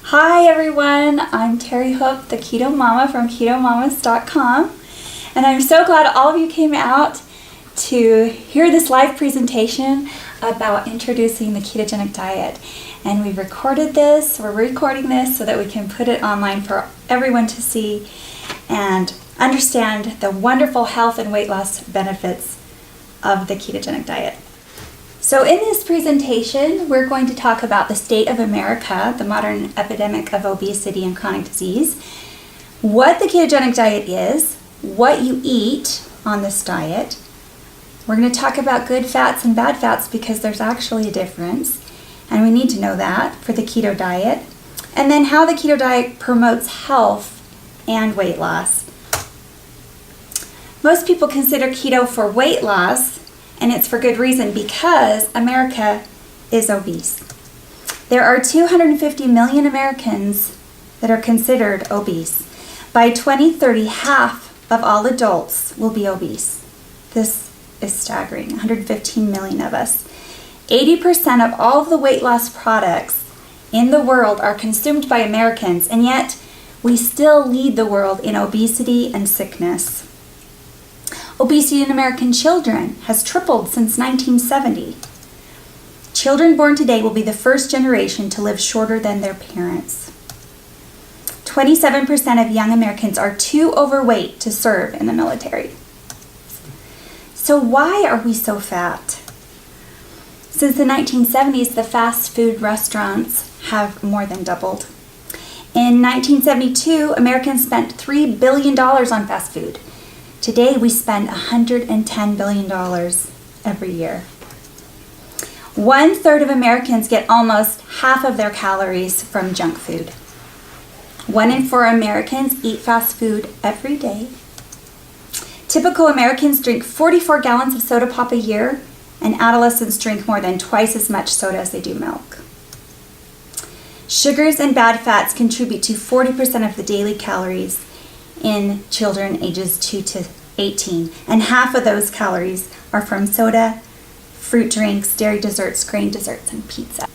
Hi everyone, I'm Terry Hope, the Keto Mama from KetoMamas.com, and I'm so glad all of you came out to hear this live presentation about introducing the ketogenic diet. And we're recording this so that we can put it online for everyone to see and understand the wonderful health and weight loss benefits of the ketogenic diet. So in this presentation, we're going to talk about the state of America, the modern epidemic of obesity and chronic disease, what the ketogenic diet is, what you eat on this diet. We're going to talk about good fats and bad fats because there's actually a difference, and we need to know that for the keto diet. And then how the keto diet promotes health and weight loss. Most people consider keto for weight loss, and it's for good reason because America is obese. There are 250 million Americans that are considered obese. By 2030, half of all adults will be obese. This is staggering, 115 million of us. 80% of all of the weight loss products in the world are consumed by Americans, and yet we still lead the world in obesity and sickness. Obesity in American children has tripled since 1970. Children born today will be the first generation to live shorter than their parents. 27% of young Americans are too overweight to serve in the military. So why are we so fat? Since the 1970s, the fast food restaurants have more than doubled. In 1972, Americans spent $3 billion on fast food. Today, we spend $110 billion every year. 1/3 of Americans get almost half of their calories from junk food. 1 in 4 Americans eat fast food every day. Typical Americans drink 44 gallons of soda pop a year, and adolescents drink more than twice as much soda as they do milk. Sugars and bad fats contribute to 40% of the daily calories in children ages 2 to 18, and half of those calories are from soda, fruit drinks, dairy desserts, grain desserts, and pizza.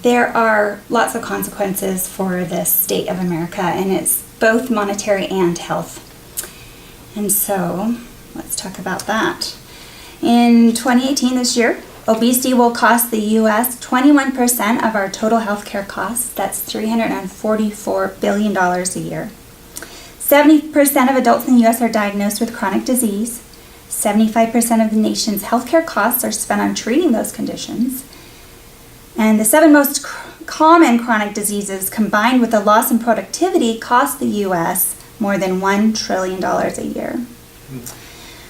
There are lots of consequences for this state of America, and it's both monetary and health. And so, let's talk about that. In 2018, this year, obesity will cost the U.S. 21% of our total healthcare costs. That's $344 billion a year. 70% of adults in the U.S. are diagnosed with chronic disease. 75% of the nation's healthcare costs are spent on treating those conditions. And the 7 most common chronic diseases combined with the loss in productivity cost the U.S. more than $1 trillion a year.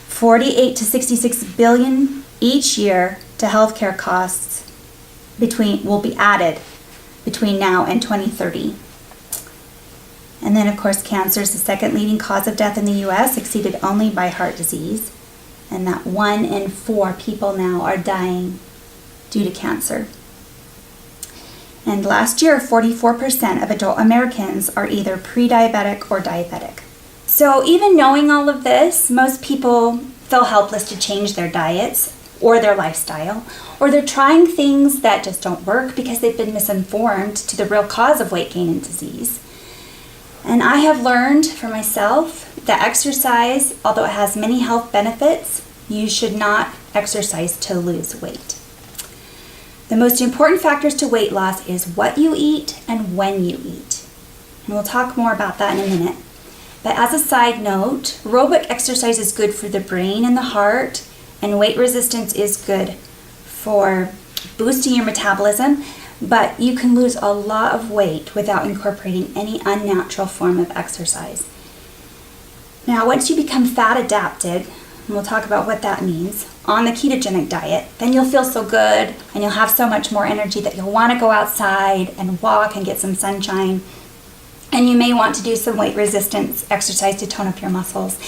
48 to 66 billion each year to healthcare costs will be added between now and 2030. And then, of course, cancer is the second leading cause of death in the U.S., exceeded only by heart disease. And that 1 in 4 people now are dying due to cancer. And last year, 44% of adult Americans are either pre-diabetic or diabetic. So even knowing all of this, most people feel helpless to change their diets or their lifestyle, or they're trying things that just don't work because they've been misinformed to the real cause of weight gain and disease. And I have learned for myself that exercise, although it has many health benefits, you should not exercise to lose weight. The most important factors to weight loss is what you eat and when you eat. And we'll talk more about that in a minute. But as a side note, aerobic exercise is good for the brain and the heart, and weight resistance is good for boosting your metabolism, but you can lose a lot of weight without incorporating any unnatural form of exercise. Now, once you become fat adapted, and we'll talk about what that means, on the ketogenic diet, then you'll feel so good and you'll have so much more energy that you'll want to go outside and walk and get some sunshine. And you may want to do some weight resistance exercise to tone up your muscles.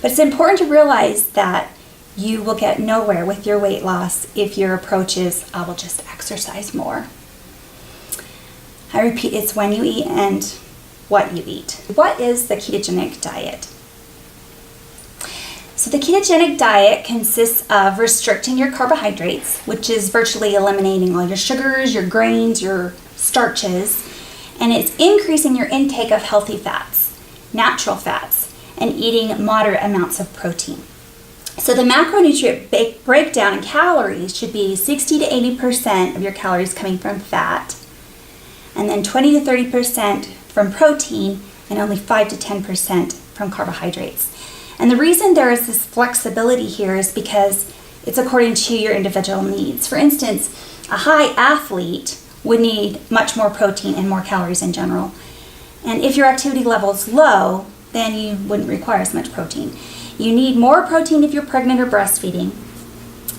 But it's important to realize that you will get nowhere with your weight loss if your approach is, I will just exercise more. I repeat, it's when you eat and what you eat. What is the ketogenic diet? So the ketogenic diet consists of restricting your carbohydrates, which is virtually eliminating all your sugars, your grains, your starches, and it's increasing your intake of healthy fats, natural fats, and eating moderate amounts of protein. So the macronutrient breakdown in calories should be 60 to 80% of your calories coming from fat, and then 20 to 30% from protein, and only 5 to 10% from carbohydrates. And the reason there is this flexibility here is because it's according to your individual needs. For instance, a high athlete would need much more protein and more calories in general. And if your activity level is low, then you wouldn't require as much protein. You need more protein if you're pregnant or breastfeeding.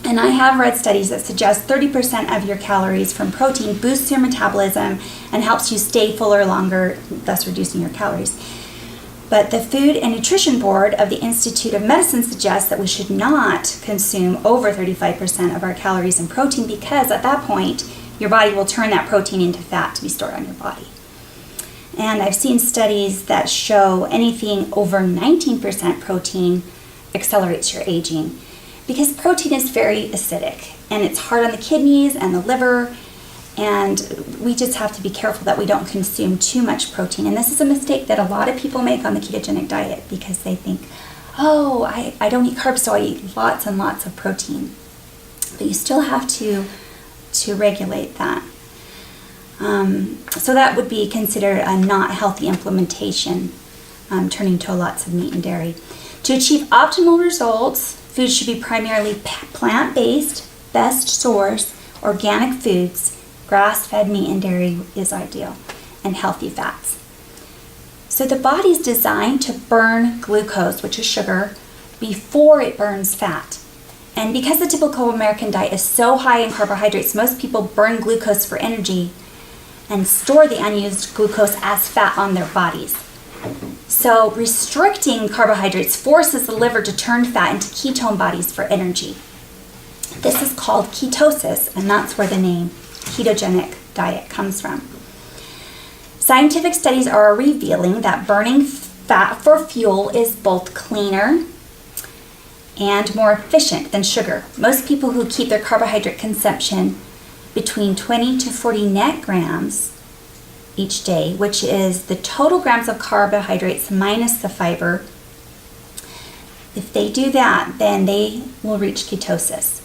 And I have read studies that suggest 30% of your calories from protein boosts your metabolism and helps you stay fuller longer, thus reducing your calories. But the Food and Nutrition Board of the Institute of Medicine suggests that we should not consume over 35% of our calories in protein, because at that point, your body will turn that protein into fat to be stored on your body. And I've seen studies that show anything over 19% protein accelerates your aging, because protein is very acidic and it's hard on the kidneys and the liver, and we just have to be careful that we don't consume too much protein. And this is a mistake that a lot of people make on the ketogenic diet, because they think, oh, I don't eat carbs, so I eat lots and lots of protein. But you still have to regulate that. So that would be considered a not healthy implementation, turning to lots of meat and dairy. To achieve optimal results, food should be primarily plant-based, best source, organic foods. Grass-fed meat and dairy is ideal, and healthy fats. So the body is designed to burn glucose, which is sugar, before it burns fat. And because the typical American diet is so high in carbohydrates, most people burn glucose for energy and store the unused glucose as fat on their bodies. So restricting carbohydrates forces the liver to turn fat into ketone bodies for energy. This is called ketosis, and that's where the name ketogenic diet comes from. Scientific studies are revealing that burning fat for fuel is both cleaner and more efficient than sugar. Most people who keep their carbohydrate consumption between 20 to 40 net grams each day, which is the total grams of carbohydrates minus the fiber, if they do that, then they will reach ketosis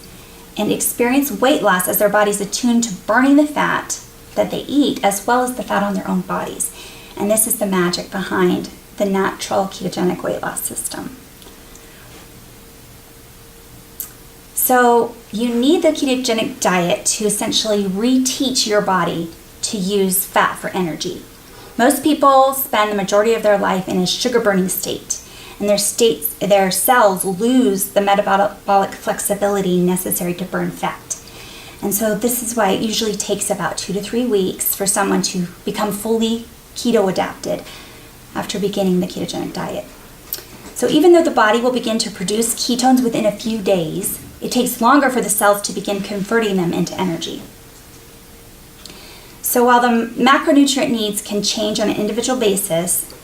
and experience weight loss as their body's attuned to burning the fat that they eat as well as the fat on their own bodies. And this is the magic behind the natural ketogenic weight loss system. So you need the ketogenic diet to essentially reteach your body to use fat for energy. Most people spend the majority of their life in a sugar burning state, and their cells lose the metabolic flexibility necessary to burn fat. And so this is why it usually takes about 2 to 3 weeks for someone to become fully keto adapted after beginning the ketogenic diet. So even though the body will begin to produce ketones within a few days, it takes longer for the cells to begin converting them into energy. So while the macronutrient needs can change on an individual basis,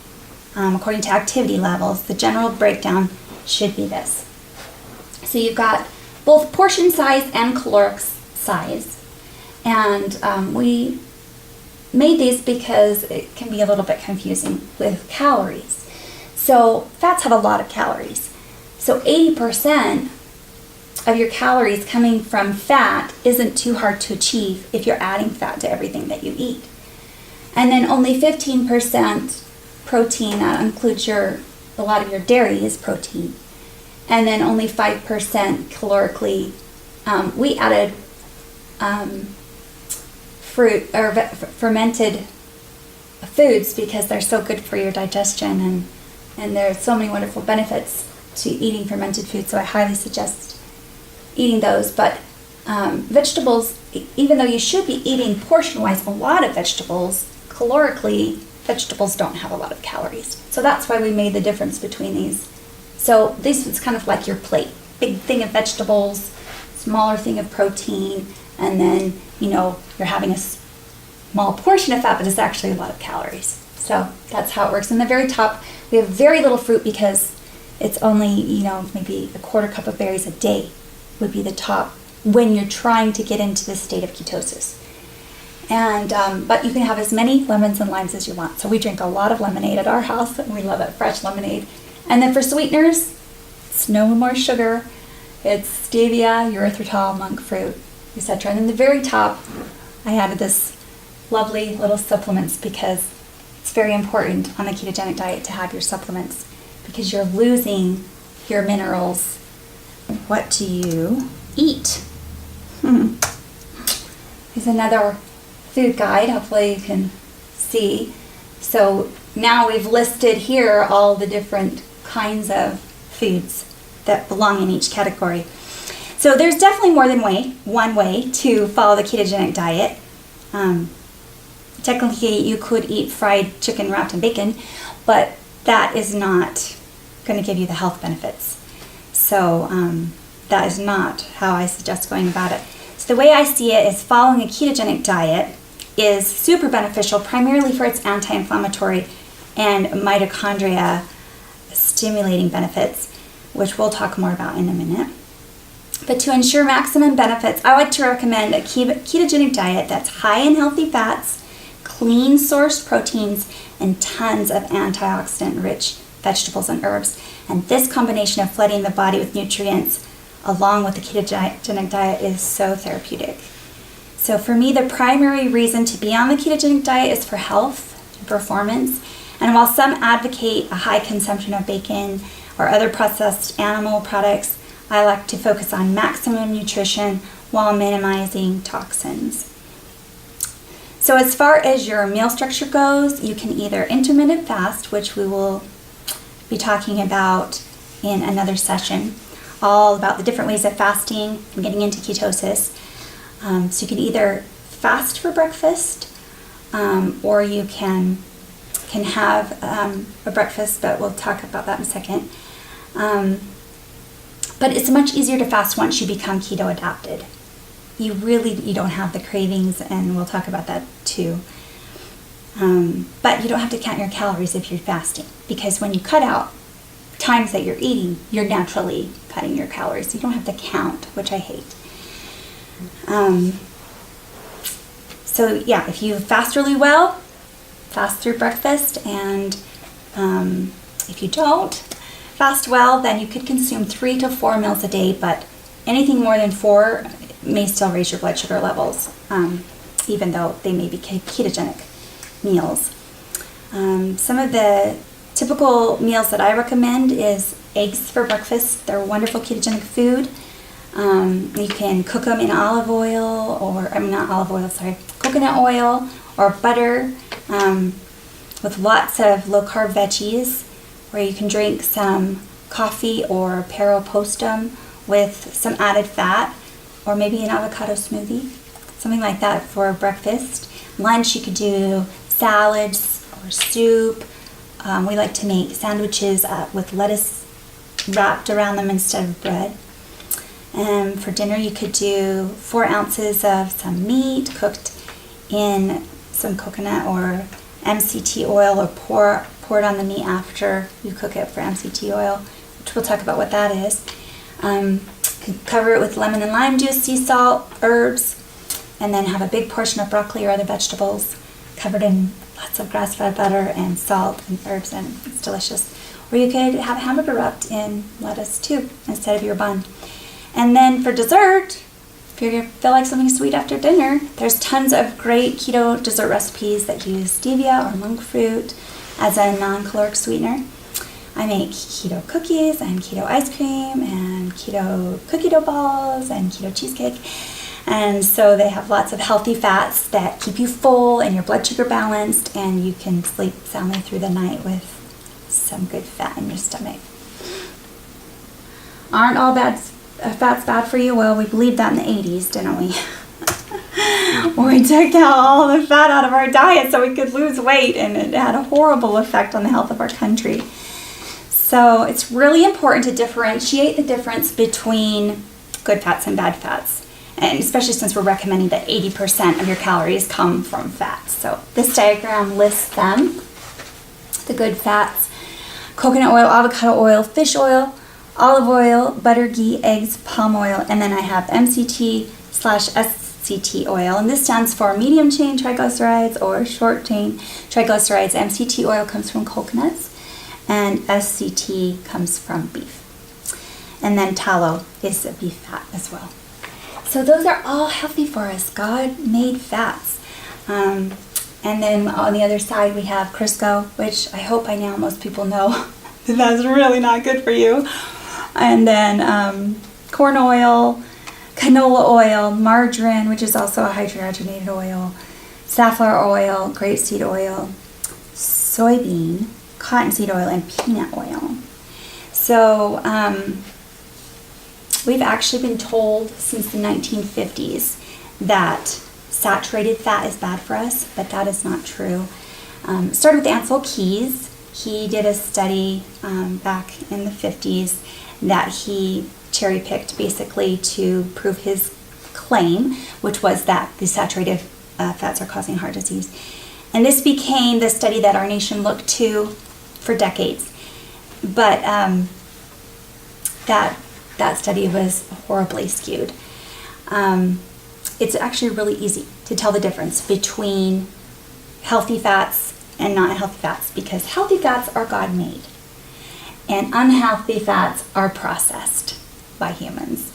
according to activity levels, the general breakdown should be this. So you've got both portion size and caloric size. And we made these because it can be a little bit confusing with calories. So fats have a lot of calories. So 80% of your calories coming from fat isn't too hard to achieve if you're adding fat to everything that you eat. And then only 15% protein, that includes a lot of your dairy is protein. And then only 5% calorically. We added fruit or fermented foods because they're so good for your digestion, and there's so many wonderful benefits to eating fermented foods, so I highly suggest eating those. But vegetables, even though you should be eating portion-wise a lot of vegetables, calorically, vegetables don't have a lot of calories. So that's why we made the difference between these. So this is kind of like your plate. Big thing of vegetables, smaller thing of protein, and then, you're having a small portion of fat, but it's actually a lot of calories. So that's how it works. In the very top, we have very little fruit because it's only, maybe a quarter cup of berries a day would be the top when you're trying to get into this state of ketosis. And but you can have as many lemons and limes as you want. So we drink a lot of lemonade at our house, and we love it, fresh lemonade. And then for sweeteners, it's no more sugar. It's stevia, erythritol, monk fruit, etc. And then the very top, I added this lovely little supplements because it's very important on the ketogenic diet to have your supplements because you're losing your minerals. What do you eat? Here's another food guide. Hopefully you can see. So now we've listed here all the different kinds of foods that belong in each category. So there's definitely more than one way to follow the ketogenic diet. Technically, you could eat fried chicken wrapped in bacon, but that is not going to give you the health benefits. So that is not how I suggest going about it. So the way I see it is following a ketogenic diet is super beneficial, primarily for its anti-inflammatory and mitochondria stimulating benefits, which we'll talk more about in a minute. But to ensure maximum benefits, I like to recommend a ketogenic diet that's high in healthy fats, clean sourced proteins, and tons of antioxidant-rich vegetables and herbs. And this combination of flooding the body with nutrients along with the ketogenic diet is so therapeutic. So for me, the primary reason to be on the ketogenic diet is for health and performance. And while some advocate a high consumption of bacon or other processed animal products, I like to focus on maximum nutrition while minimizing toxins. So as far as your meal structure goes, you can either intermittent fast, which we will be talking about in another session, all about the different ways of fasting and getting into ketosis. So you can either fast for breakfast, or you can have a breakfast, but we'll talk about that in a second. But it's much easier to fast once you become keto adapted. You don't have the cravings, and we'll talk about that too. But you don't have to count your calories if you're fasting, because when you cut out times that you're eating, you're naturally cutting your calories. You don't have to count, which I hate. So yeah, if you fast really well, fast through breakfast, and if you don't fast well, then you could consume 3 to 4 meals a day, but anything more than 4 may still raise your blood sugar levels, even though they may be ketogenic meals. Some of the typical meals that I recommend is eggs for breakfast. They're wonderful ketogenic food. You can cook them in coconut oil or butter, with lots of low-carb veggies, where you can drink some coffee or pero postum with some added fat, or maybe an avocado smoothie, something like that for breakfast. Lunch, you could do salads or soup. We like to make sandwiches with lettuce wrapped around them instead of bread. For dinner, you could do 4 ounces of some meat cooked in some coconut or MCT oil, or pour it on the meat after you cook it for MCT oil, which we'll talk about what that is. Cover it with lemon and lime juice, sea salt, herbs, and then have a big portion of broccoli or other vegetables covered in lots of grass-fed butter and salt and herbs, and it's delicious. Or you could have a hamburger wrapped in lettuce too, instead of your bun. And then for dessert, if you feel like something sweet after dinner, there's tons of great keto dessert recipes that use stevia or monk fruit as a non-caloric sweetener. I make keto cookies and keto ice cream and keto cookie dough balls and keto cheesecake. And so they have lots of healthy fats that keep you full and your blood sugar balanced, and you can sleep soundly through the night with some good fat in your stomach. Aren't all fats bad for you? Well, we believed that in the 80s, didn't we? We took out all the fat out of our diet so we could lose weight, and it had a horrible effect on the health of our country. So it's really important to differentiate the difference between good fats and bad fats, and especially since we're recommending that 80% of your calories come from fats. So this diagram lists them: the good fats: coconut oil, avocado oil, fish oil, olive oil, butter, ghee, eggs, palm oil, and then I have MCT/SCT MCT oil, and this stands for medium chain triglycerides or short chain triglycerides. MCT oil comes from coconuts, and SCT comes from beef. And then tallow is a beef fat as well. So those are all healthy for us, God-made fats. And then on the other side we have Crisco, which I hope by now most people know that's really not good for you. And then corn oil, canola oil, margarine, which is also a hydrogenated oil, safflower oil, grapeseed oil, soybean, cottonseed oil, and peanut oil. So we've actually been told since the 1950s that saturated fat is bad for us, but that is not true. It started with Ansel Keys. He did a study back in the 50s that he cherry-picked basically to prove his claim, which was that the saturated fats are causing heart disease. And this became the study that our nation looked to for decades. But that study was horribly skewed. It's actually really easy to tell the difference between healthy fats and not healthy fats, because healthy fats are God-made and unhealthy fats are processed by humans.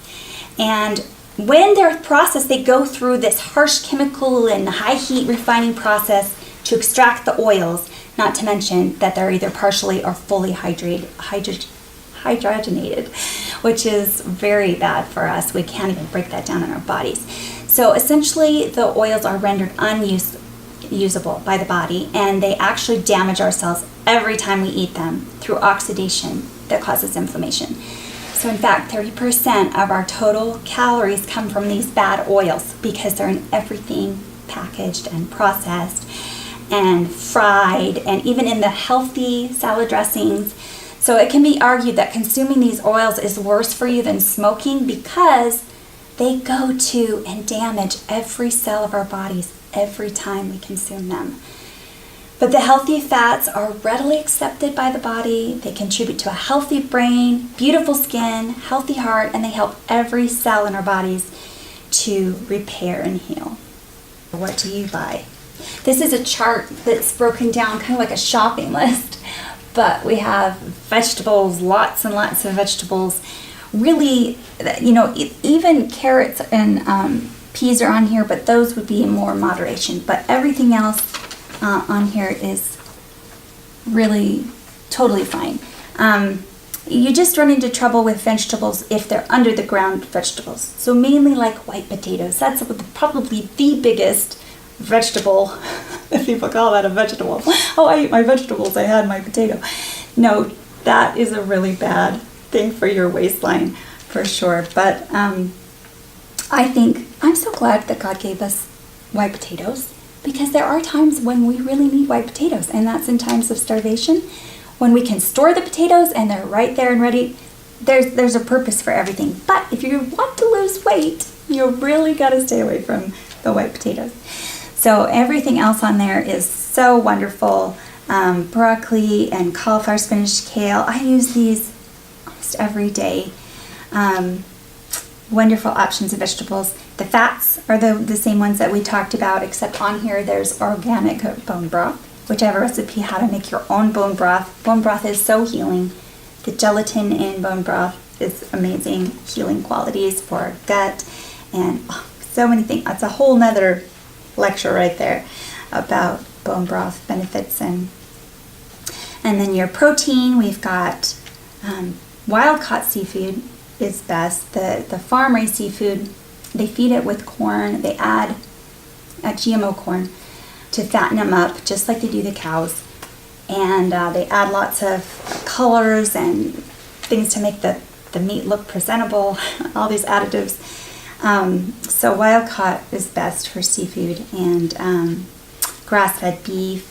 And when they're processed, they go through this harsh chemical and high heat refining process to extract the oils, not to mention that they're either partially or fully hydrogenated, which is very bad for us. We can't even break that down in our bodies. So essentially the oils are rendered unusable by the body, and they actually damage our cells every time we eat them through oxidation that causes inflammation. So in fact, 30% of our total calories come from these bad oils because they're in everything packaged and processed and fried, and even in the healthy salad dressings. So it can be argued that consuming these oils is worse for you than smoking because they go to and damage every cell of our bodies every time we consume them. But the healthy fats are readily accepted by the body. They contribute to a healthy brain, beautiful skin, healthy heart, and they help every cell in our bodies to repair and heal. What do you buy? This is a chart that's broken down kind of like a shopping list, but we have vegetables, lots and lots of vegetables. Really, even carrots and peas are on here, but those would be in more moderation. But everything else on here is really totally fine. You just run into trouble with vegetables if they're under the ground vegetables. So mainly like white potatoes. That's probably the biggest vegetable, if people call that a vegetable. Oh, I ate my vegetables, I had my potato. No, that is a really bad thing for your waistline for sure. But I think I'm so glad that God gave us white potatoes, because there are times when we really need white potatoes, and that's in times of starvation, when we can store the potatoes and they're right there and ready. There's a purpose for everything. But if you want to lose weight, you really got to stay away from the white potatoes. So everything else on there is so wonderful. Broccoli and cauliflower, spinach, kale. I use these almost every day. Wonderful options of vegetables. The fats are the same ones that we talked about, except on here there's organic bone broth, which I have a recipe how to make your own bone broth. Bone broth is so healing. The gelatin in bone broth is amazing, healing qualities for our gut, and so many things. It's a whole nother lecture right there about bone broth benefits. And then your protein, we've got wild-caught seafood is best. The farm-raised seafood, they feed it with corn. They add a GMO corn to fatten them up, just like they do the cows. And they add lots of colors and things to make the meat look presentable, all these additives. So wild-caught is best for seafood. And grass-fed beef,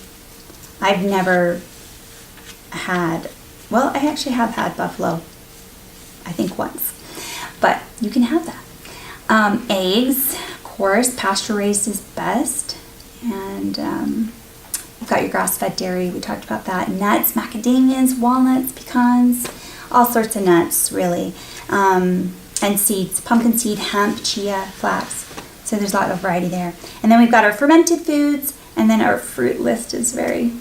I've never had, well, I actually have had buffalo, I think once, but you can have that. Eggs, of course, pasture-raised is best. And you've got your grass-fed dairy, we talked about that. Nuts, macadamias, walnuts, pecans, all sorts of nuts, really. And seeds, pumpkin seed, hemp, chia, flax. So there's a lot of variety there. And then we've got our fermented foods, and then our fruit list is very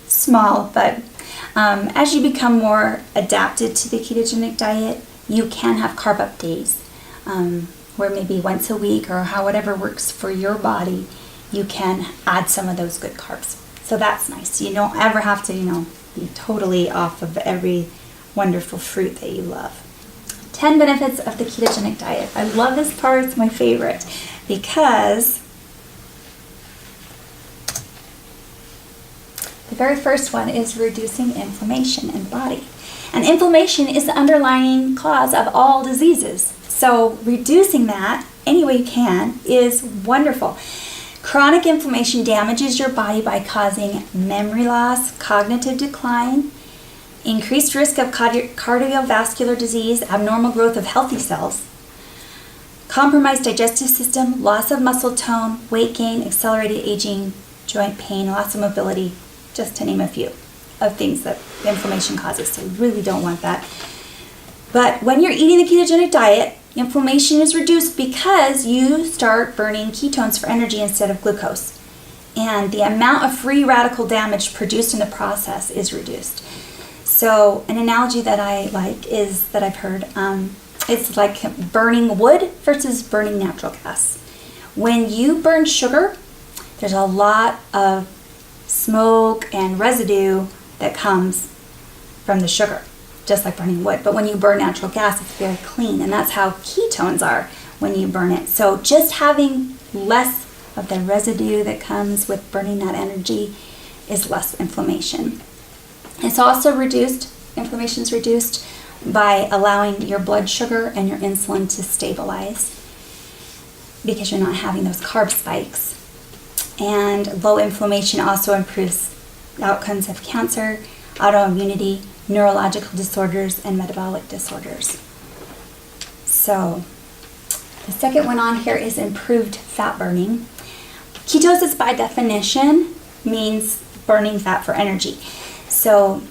small, but as you become more adapted to the ketogenic diet, you can have carb up days, where maybe once a week or whatever works for your body, you can add some of those good carbs. So that's nice. You don't ever have to, be totally off of every wonderful fruit that you love. 10 benefits of the ketogenic diet. I love this part. It's my favorite because the very first one is reducing inflammation in the body. And inflammation is the underlying cause of all diseases. So reducing that any way you can is wonderful. Chronic inflammation damages your body by causing memory loss, cognitive decline, increased risk of cardiovascular disease, abnormal growth of healthy cells, compromised digestive system, loss of muscle tone, weight gain, accelerated aging, joint pain, loss of mobility, just to name a few of things that inflammation causes. So we really don't want that. But when you're eating the ketogenic diet, inflammation is reduced because you start burning ketones for energy instead of glucose. And the amount of free radical damage produced in the process is reduced. So an analogy that I like is that I've heard, it's like burning wood versus burning natural gas. When you burn sugar, there's a lot of smoke and residue that comes from the sugar, just like burning wood. But when you burn natural gas, it's very clean, and that's how ketones are when you burn it. So just having less of the residue that comes with burning that energy is less inflammation. It's also reduced, inflammation is reduced by allowing your blood sugar and your insulin to stabilize because you're not having those carb spikes. And low inflammation also improves outcomes of cancer, autoimmunity, neurological disorders, and metabolic disorders. So the second one on here is improved fat burning. Ketosis by definition means burning fat for energy. So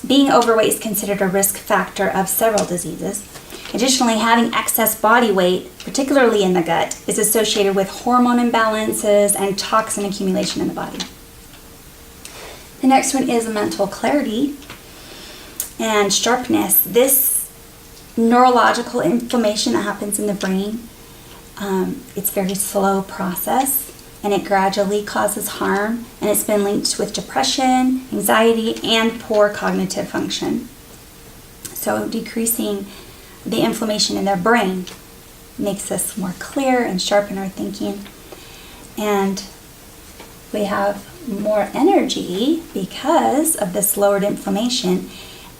being overweight is considered a risk factor of several diseases. Additionally, having excess body weight, particularly in the gut, is associated with hormone imbalances and toxin accumulation in the body. The next one is mental clarity and sharpness. This neurological inflammation that happens in the brain, it's a very slow process, and it gradually causes harm, and it's been linked with depression, anxiety, and poor cognitive function. So decreasing the inflammation in their brain makes us more clear and sharp in our thinking, and we have more energy because of this lowered inflammation,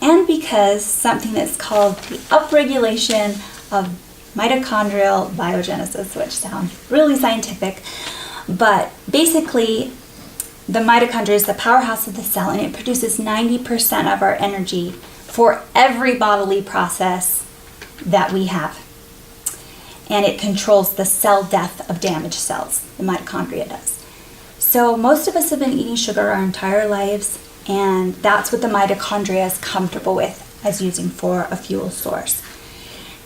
and because something that's called the upregulation of mitochondrial biogenesis, which sounds really scientific. But basically, the mitochondria is the powerhouse of the cell, and it produces 90% of our energy for every bodily process that we have. And it controls the cell death of damaged cells, the mitochondria does. So most of us have been eating sugar our entire lives, and that's what the mitochondria is comfortable with as using for a fuel source.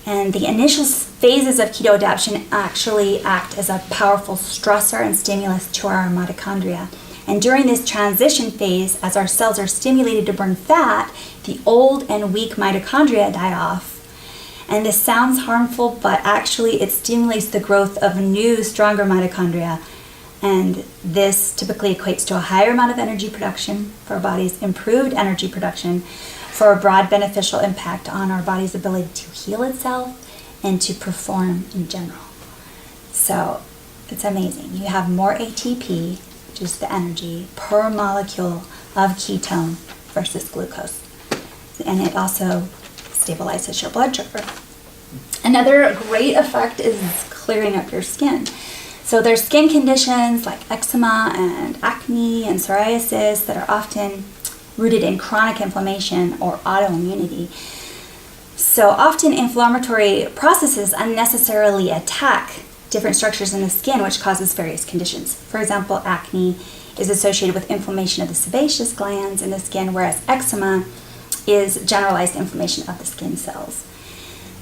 And the initial phases of keto adaptation actually act as a powerful stressor and stimulus to our mitochondria. And during this transition phase, as our cells are stimulated to burn fat, the old and weak mitochondria die off. And this sounds harmful, but actually it stimulates the growth of new, stronger mitochondria. And this typically equates to a higher amount of energy production for our bodies, improved energy production, for a broad beneficial impact on our body's ability to heal itself and to perform in general. So it's amazing. You have more ATP, which is the energy, per molecule of ketone versus glucose. And it also stabilizes your blood sugar. Another great effect is clearing up your skin. So there's skin conditions like eczema and acne and psoriasis that are often rooted in chronic inflammation or autoimmunity. So often inflammatory processes unnecessarily attack different structures in the skin, which causes various conditions. For example, acne is associated with inflammation of the sebaceous glands in the skin, whereas eczema is generalized inflammation of the skin cells.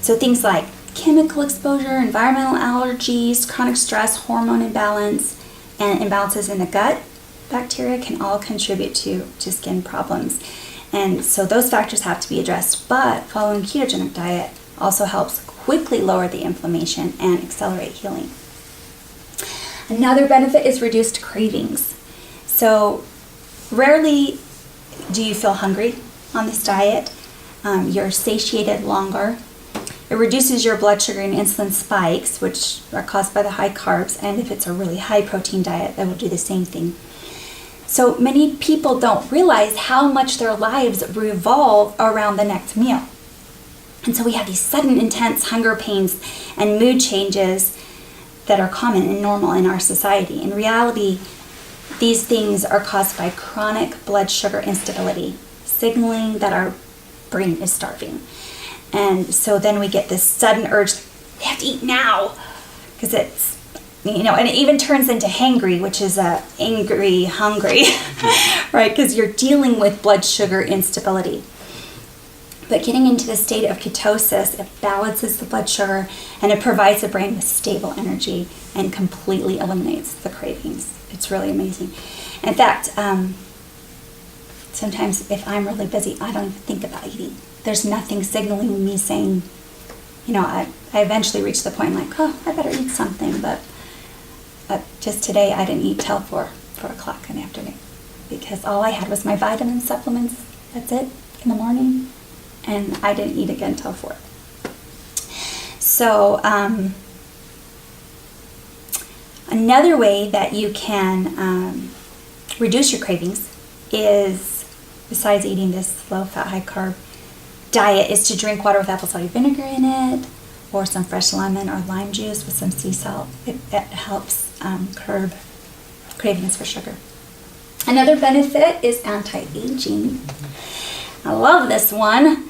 So things like chemical exposure, environmental allergies, chronic stress, hormone imbalance, and imbalances in the gut bacteria can all contribute to skin problems. And so those factors have to be addressed, but following a ketogenic diet also helps quickly lower the inflammation and accelerate healing. Another benefit is reduced cravings. So rarely do you feel hungry on this diet. You're satiated longer. It reduces your blood sugar and insulin spikes, which are caused by the high carbs, and if it's a really high protein diet, that will do the same thing. So many people don't realize how much their lives revolve around the next meal. And so we have these sudden intense hunger pains and mood changes that are common and normal in our society. In reality, these things are caused by chronic blood sugar instability, signaling that our brain is starving. And so then we get this sudden urge, we have to eat now, because it's, and it even turns into hangry, which is angry, hungry, right? Because you're dealing with blood sugar instability. But getting into the state of ketosis, it balances the blood sugar and it provides the brain with stable energy and completely eliminates the cravings. It's really amazing. In fact, sometimes if I'm really busy, I don't even think about eating. There's nothing signaling me saying, I eventually reach the point like, oh, I better eat something, but just today I didn't eat till 4 o'clock in the afternoon because all I had was my vitamin supplements. That's it in the morning, and I didn't eat again till 4. So another way that you can reduce your cravings is, besides eating this low-fat, high-carb diet, is to drink water with apple cider vinegar in it, or some fresh lemon or lime juice with some sea salt. It helps curb cravings for sugar. Another benefit is anti-aging. I love this one.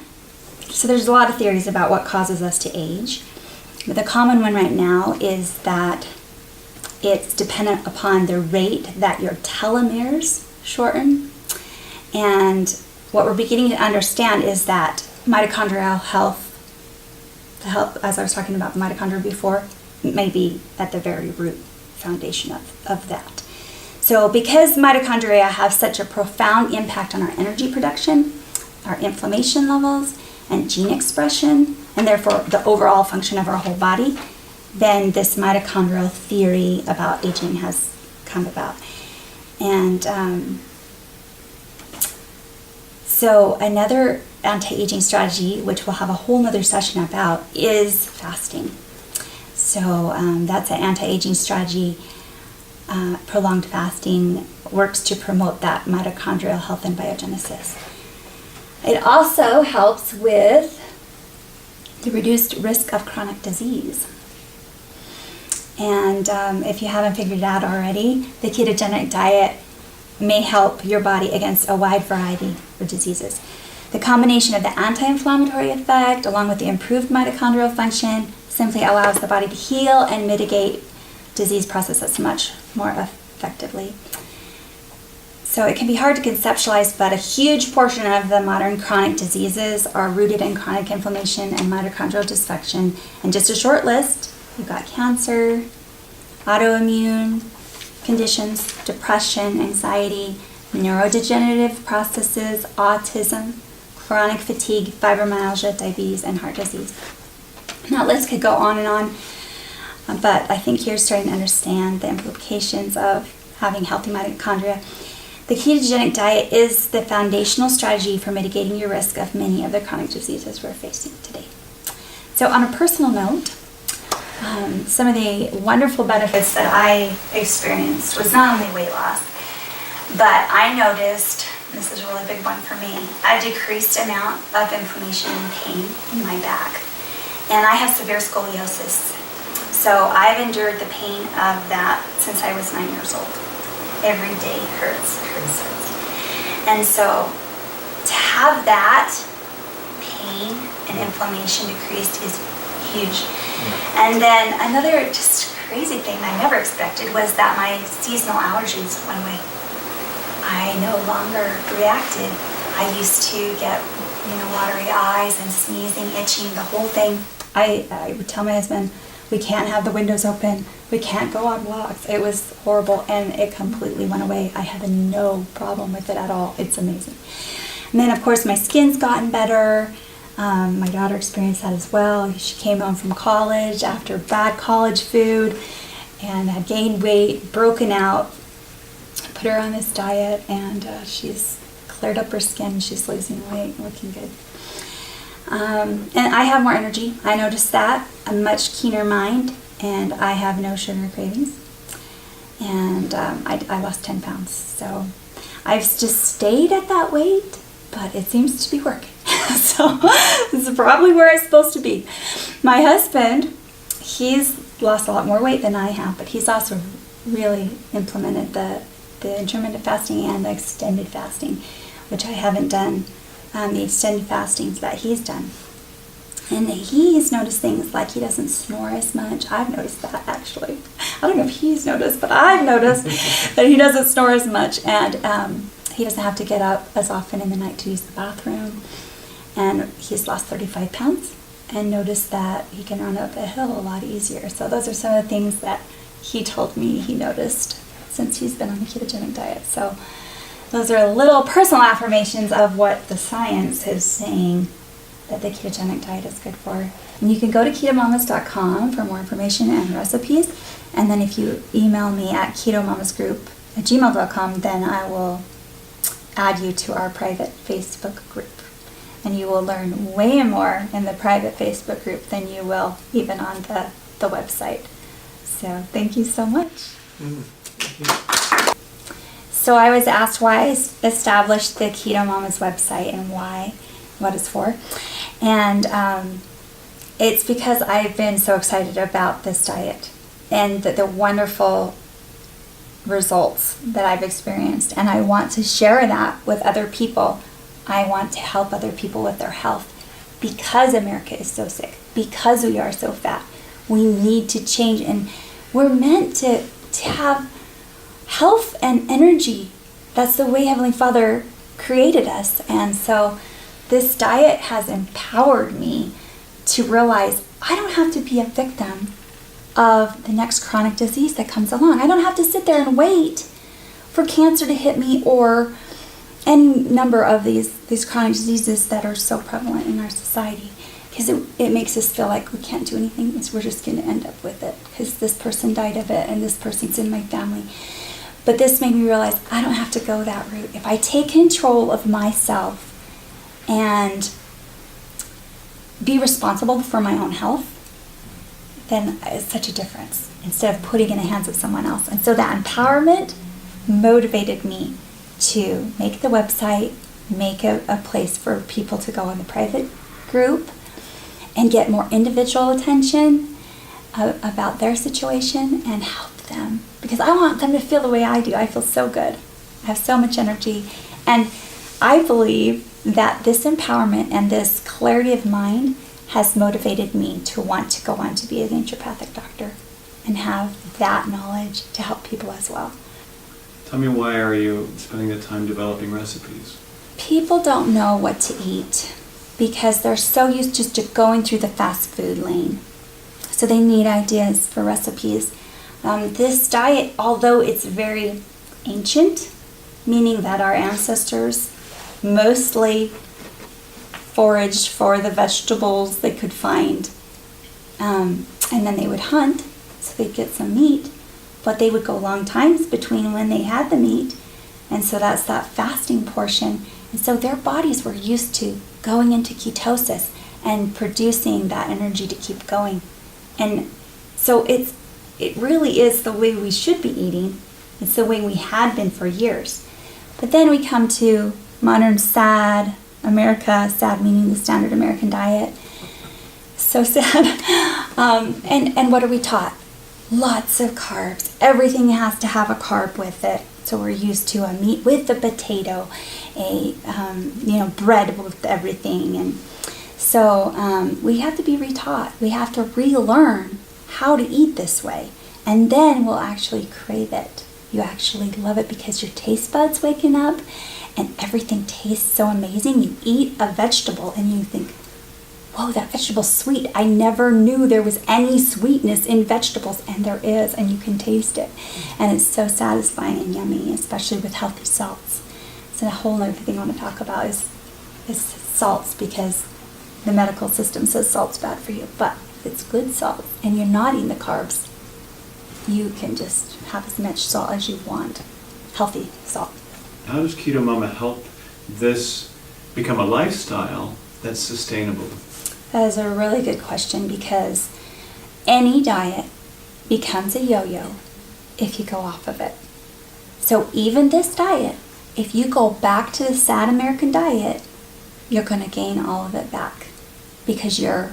So there's a lot of theories about what causes us to age. But the common one right now is that it's dependent upon the rate that your telomeres shorten. And what we're beginning to understand is that mitochondrial health, as I was talking about mitochondria before, may be at the very root foundation of that. So because mitochondria have such a profound impact on our energy production, our inflammation levels, and gene expression, and therefore the overall function of our whole body, then this mitochondrial theory about aging has come about. And so another anti-aging strategy, which we'll have a whole nother session about, is fasting. So that's an anti-aging strategy. Prolonged fasting works to promote that mitochondrial health and biogenesis. It also helps with the reduced risk of chronic disease. And if you haven't figured it out already, the ketogenic diet may help your body against a wide variety of diseases. The combination of the anti-inflammatory effect along with the improved mitochondrial function simply allows the body to heal and mitigate disease processes much more effectively. So it can be hard to conceptualize, but a huge portion of the modern chronic diseases are rooted in chronic inflammation and mitochondrial dysfunction. And just a short list, you've got cancer, autoimmune conditions, depression, anxiety, neurodegenerative processes, autism, chronic fatigue, fibromyalgia, diabetes, and heart disease. That list could go on and on, but I think you're starting to understand the implications of having healthy mitochondria. The ketogenic diet is the foundational strategy for mitigating your risk of many of the chronic diseases we're facing today. So on a personal note, some of the wonderful benefits that I experienced was not only weight loss, but I noticed, this is a really big one for me, a decreased amount of inflammation and pain in my back. And I have severe scoliosis. So I've endured the pain of that since I was 9 years old. Every day hurts. And so to have that pain and inflammation decreased is huge. And then another just crazy thing I never expected was that my seasonal allergies went away. I no longer reacted. I used to get, watery eyes and sneezing, itching, the whole thing. I would tell my husband, we can't have the windows open. We can't go on walks. It was horrible, and it completely went away. I have no problem with it at all. It's amazing. And then, of course, my skin's gotten better. My daughter experienced that as well. She came home from college after bad college food and had gained weight, broken out. Put her on this diet, and she's cleared up her skin. She's losing weight, looking good. And I have more energy. I noticed that. A much keener mind, and I have no sugar cravings. And I lost 10 pounds. So I've just stayed at that weight, but it seems to be working. So this is probably where I'm supposed to be. My husband, he's lost a lot more weight than I have, but he's also really implemented the intermittent fasting and the extended fasting, which I haven't done. The extended fastings that he's done. And he's noticed things like he doesn't snore as much. I've noticed that, actually. I don't know if he's noticed, but I've noticed that he doesn't snore as much, and he doesn't have to get up as often in the night to use the bathroom. And he's lost 35 pounds and noticed that he can run up a hill a lot easier. So those are some of the things that he told me he noticed since he's been on the ketogenic diet. So those are little personal affirmations of what the science is saying that the ketogenic diet is good for. And you can go to ketomamas.com for more information and recipes. And then if you email me at ketomamasgroup@gmail.com, then I will add you to our private Facebook group. And you will learn way more in the private Facebook group than you will even on the website. So thank you so much. Thank you. So I was asked why I established the Keto Mamas website and what it's for. And it's because I've been so excited about this diet and the wonderful results that I've experienced. And I want to share that with other people. I want to help other people with their health because America is so sick, because we are so fat. We need to change, and we're meant to have health and energy. That's the way Heavenly Father created us. And so this diet has empowered me to realize I don't have to be a victim of the next chronic disease that comes along. I don't have to sit there and wait for cancer to hit me or any number of these chronic diseases that are so prevalent in our society, because it makes us feel like we can't do anything. We're just going to end up with it because this person died of it and this person's in my family. But this made me realize I don't have to go that route. If I take control of myself and be responsible for my own health, then it's such a difference instead of putting it in the hands of someone else. And so that empowerment motivated me to make the website, make a place for people to go in the private group and get more individual attention about their situation and help them, because I want them to feel the way I do. I feel so good. I have so much energy. And I believe that this empowerment and this clarity of mind has motivated me to want to go on to be a naturopathic doctor and have that knowledge to help people as well. Tell me, why are you spending the time developing recipes? People don't know what to eat because they're so used just to going through the fast food lane. So they need ideas for recipes. This diet, although it's very ancient, meaning that our ancestors mostly foraged for the vegetables they could find, and then they would hunt, so they'd get some meat, but they would go long times between when they had the meat, and so that's that fasting portion. And so their bodies were used to going into ketosis and producing that energy to keep going. And so it really is the way we should be eating. It's the way we had been for years. But then we come to modern sad America, sad meaning the standard American diet. So sad. And what are we taught? Lots of carbs. Everything has to have a carb with it. So we're used to a meat with a potato, bread with everything. And so we have to be retaught. We have to relearn how to eat this way. And then we'll actually crave it. You actually love it because your taste buds waking up and everything tastes so amazing. You eat a vegetable and you think, whoa, that vegetable's sweet. I never knew there was any sweetness in vegetables, and there is, and you can taste it. And it's so satisfying and yummy, especially with healthy salts. So a whole other thing I want to talk about is salts, because the medical system says salt's bad for you. But if it's good salt and you're not eating the carbs, you can just have as much salt as you want. Healthy salt. How does Keto Mama help this become a lifestyle that's sustainable? That is a really good question, because any diet becomes a yo-yo if you go off of it. So even this diet, if you go back to the sad American diet, you're going to gain all of it back, because your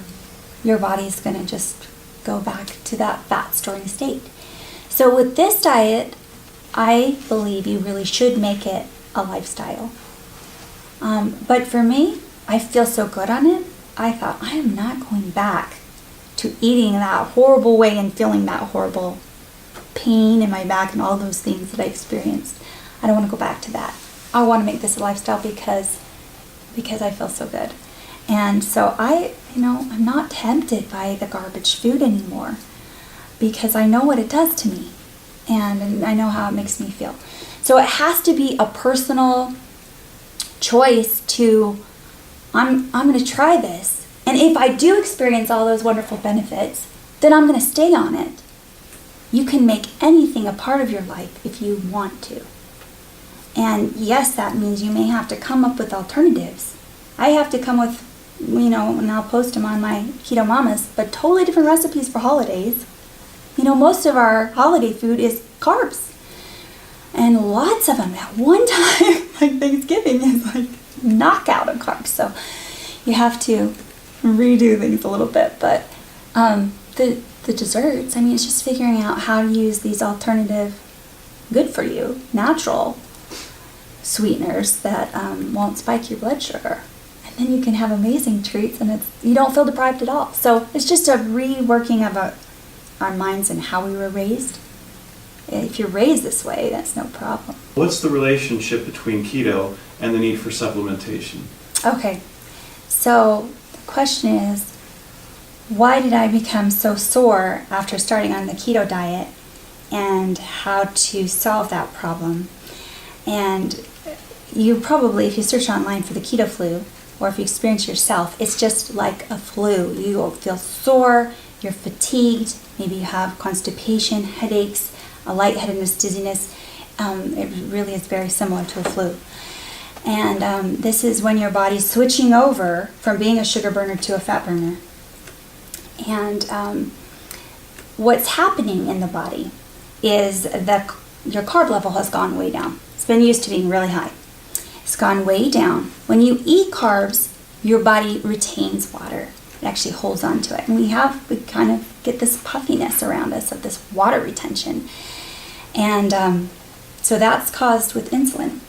body is going to just go back to that fat storing state. So with this diet, I believe you really should make it a lifestyle. But for me, I feel so good on it. I thought, I am not going back to eating that horrible way and feeling that horrible pain in my back and all those things that I experienced. I don't want to go back to that. I want to make this a lifestyle because I feel so good. And so I'm not tempted by the garbage food anymore, because I know what it does to me, and I know how it makes me feel. So it has to be a personal choice to, I'm going to try this. And if I do experience all those wonderful benefits, then I'm going to stay on it. You can make anything a part of your life if you want to. And yes, that means you may have to come up with alternatives. I have to come with, and I'll post them on my Keto Mamas, but totally different recipes for holidays. Most of our holiday food is carbs. And lots of them at one time, like Thanksgiving, is like knockout of carbs. So you have to redo things a little bit. But the desserts, it's just figuring out how to use these alternative, good for you, natural sweeteners that won't spike your blood sugar. And then you can have amazing treats, and you don't feel deprived at all. So it's just a reworking of our minds and how we were raised. If you're raised this way, that's no problem. What's the relationship between keto and the need for supplementation? Okay, so the question is, why did I become so sore after starting on the keto diet, and how to solve that problem? And you probably, if you search online for the keto flu, or if you experience it yourself, it's just like a flu. You will feel sore, you're fatigued, maybe you have constipation, headaches, a lightheadedness, dizziness. It really is very similar to a flu. And this is when your body's switching over from being a sugar burner to a fat burner. And what's happening in the body is that your carb level has gone way down. It's been used to being really high. It's gone way down. When you eat carbs, your body retains water. It actually holds on to it. And we kind of get this puffiness around us of this water retention. And so that's caused with insulin.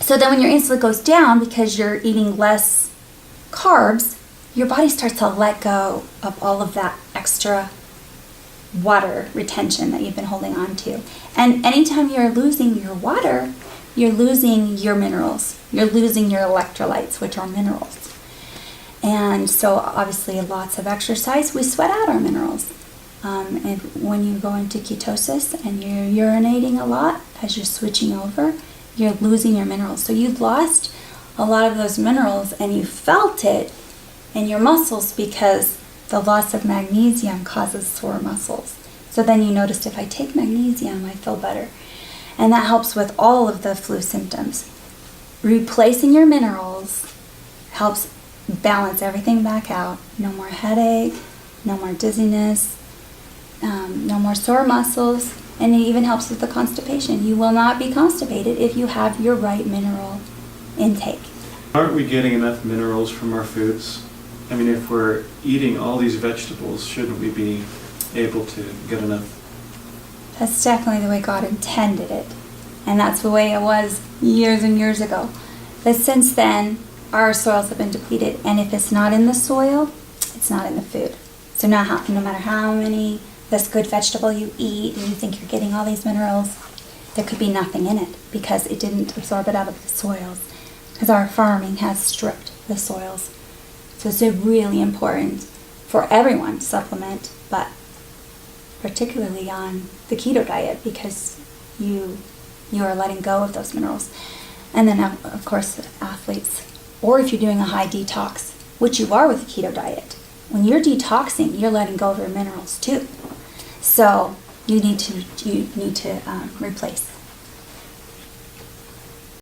So then when your insulin goes down because you're eating less carbs, your body starts to let go of all of that extra water retention that you've been holding on to. And anytime you're losing your water, you're losing your minerals. You're losing your electrolytes, which are minerals. And so obviously lots of exercise, we sweat out our minerals. And when you go into ketosis and you're urinating a lot as you're switching over, you're losing your minerals. So you've lost a lot of those minerals, and you felt it in your muscles because the loss of magnesium causes sore muscles. So then you noticed, if I take magnesium, I feel better. And that helps with all of the flu symptoms. Replacing your minerals helps balance everything back out. No more headache, no more dizziness, no more sore muscles, and it even helps with the constipation. You will not be constipated if you have your right mineral intake. Aren't we getting enough minerals from our foods? If we're eating all these vegetables, shouldn't we be able to get enough? That's definitely the way God intended it. And that's the way it was years and years ago. But since then, our soils have been depleted. And if it's not in the soil, it's not in the food. So no matter how many this good vegetable you eat and you think you're getting all these minerals, there could be nothing in it because it didn't absorb it out of the soils. Because our farming has stripped the soils. So it's really important for everyone to supplement, but particularly on the keto diet, because you are letting go of those minerals. And then, of course, athletes, or if you're doing a high detox, which you are with the keto diet, when you're detoxing, you're letting go of your minerals too. So you need to replace.